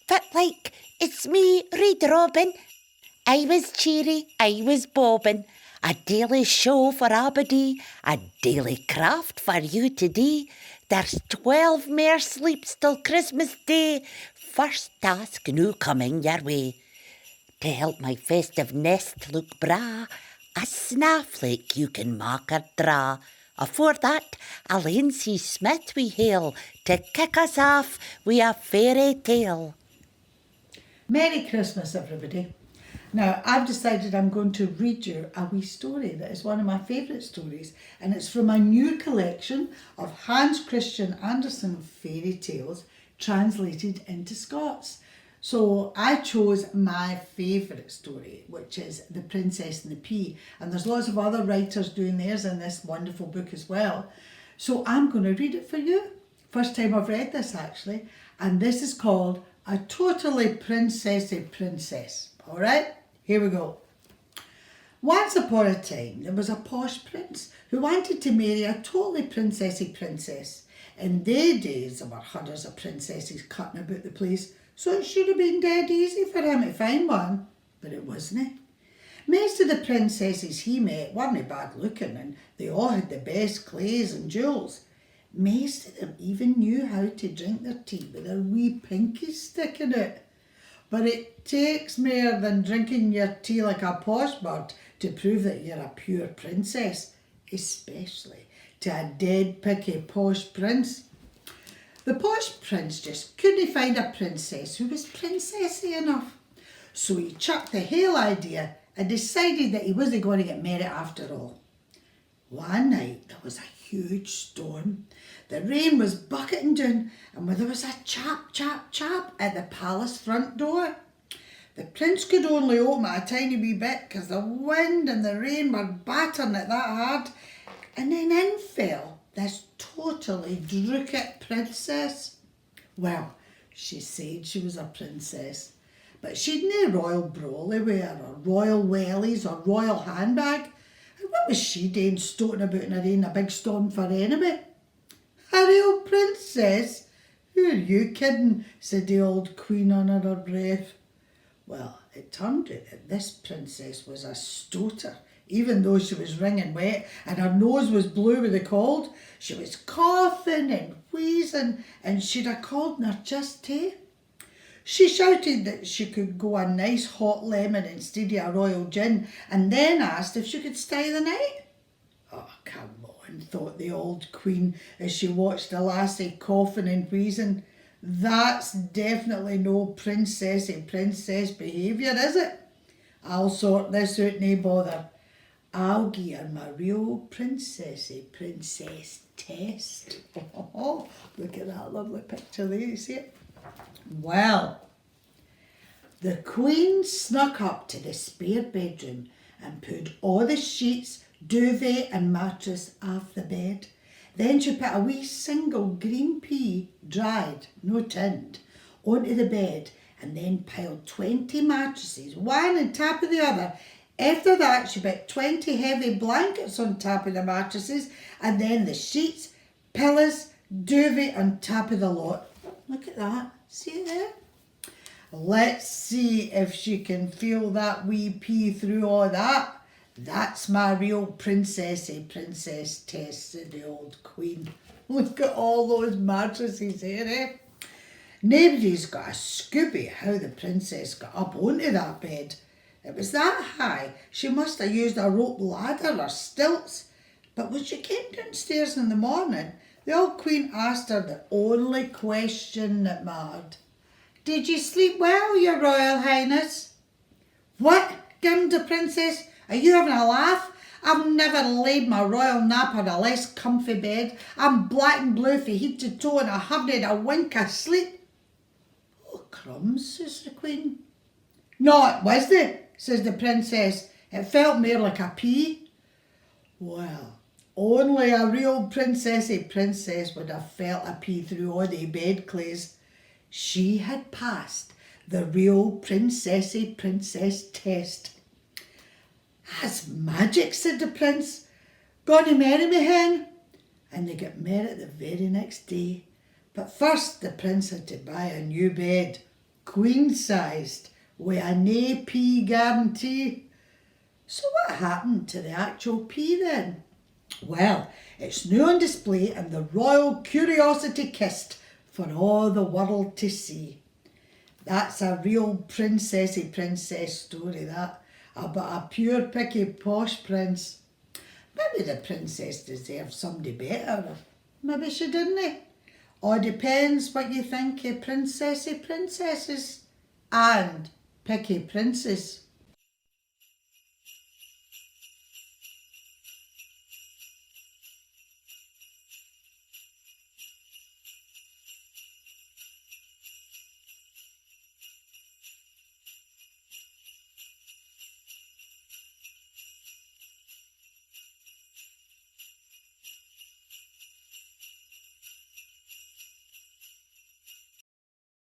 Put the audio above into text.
fit like, it's me, Reid Robin. Aywiz cheery, Aywiz bobbin. A daily show for everybody, a daily craft for you today. There's 12 more sleeps till Christmas Day. First task new coming your way. To help my festive nest look bra, a snowflake you can mark or draw. Afore that, Elaine C Smith we hail to kick us off with a fairy tale. Merry Christmas, everybody. Now, I've decided I'm going to read you a wee story that is one of my favourite stories, and it's from a new collection of Hans Christian Andersen fairy tales translated into Scots. So I chose my favourite story, which is The Princess and the Pea, and there's lots of other writers doing theirs in this wonderful book as well. So I'm going to read it for you. First time I've read this actually, and this is called A Totally Princessy Princess. All right, here we go. Once upon a time, there was a posh prince who wanted to marry a totally princessy princess. In their days, there were hundreds of princesses cutting about the place, so it should have been dead easy for him to find one, but it wasn't. Most of the princesses he met weren't bad looking, and they all had the best clothes and jewels. Most of them even knew how to drink their tea with their wee pinkies sticking out. But it takes more than drinking your tea like a posh bird to prove that you're a pure princess, especially to a dead picky posh prince. The posh prince just couldn't find a princess who was princessy enough. So he chucked the whole idea and decided that he wasn't going to get married after all. One night there was a huge storm. The rain was bucketing down, and there was a chap at the palace front door. The prince could only open it a tiny wee bit because the wind and the rain were battering it that hard. And then in fell this totally drooked princess. Well, she said she was a princess, but she'd no royal brolly with her, or royal wellies, or royal handbag. And what was she doing stoating about in her in a big storm for anyway? A real princess? Who are you kidding? Said the old queen under her breath. Well, it turned out that this princess was a stoater. Even though she was wringing wet and her nose was blue with the cold, she was coughing and wheezing, and she'd a cold in her chest too. She shouted that she could go a nice hot lemon instead of a royal gin, and then asked if she could stay the night. Oh, come on, thought the old queen as she watched the lassie coughing and wheezing. That's definitely no princessy princess behaviour, is it? I'll sort this out, no bother. I'll give her my real princessy princess test. Oh, look at that lovely picture there, you see it? Well, the queen snuck up to the spare bedroom and put all the sheets, duvet and mattress off the bed. Then she put a wee single green pea, dried, no tinned, onto the bed, and then piled 20 mattresses, one on top of the other. After that, she put 20 heavy blankets on top of the mattresses, and then the sheets, pillows, duvet on top of the lot. Look at that. See it there? Let's see if she can feel that wee pea through all that. That's my real princessy princess test, said the old queen. Look at all those mattresses here, eh? Nobody's got a scoopy how the princess got up onto that bed. It was that high, she must have used a rope ladder or stilts. But when she came downstairs in the morning, the old queen asked her the only question that mattered. Did you sleep well, your royal highness? What? Gimmed the princess. Are you having a laugh? I've never laid my royal nap on a less comfy bed. I'm black and blue from head to toe, and I haven't had a wink of sleep. Oh, crumbs, says the queen. No, it wasn't, says the princess. It felt more like a pea. Well, only a real princessy princess would have felt a pea through all the bedclothes. She had passed the real princessy princess test. That's magic, said the prince. Gonna marry me, hen? And they got married the very next day. But first the prince had to buy a new bed, queen-sized, with a nae pee guarantee. So what happened to the actual pee then? Well, it's now on display in the Royal Curiosity Kist for all the world to see. That's a real princessy princess story, that, about a pure picky posh prince. Maybe the princess deserved somebody better, or maybe she didn't. All depends what you think of princessy princesses and picky princes.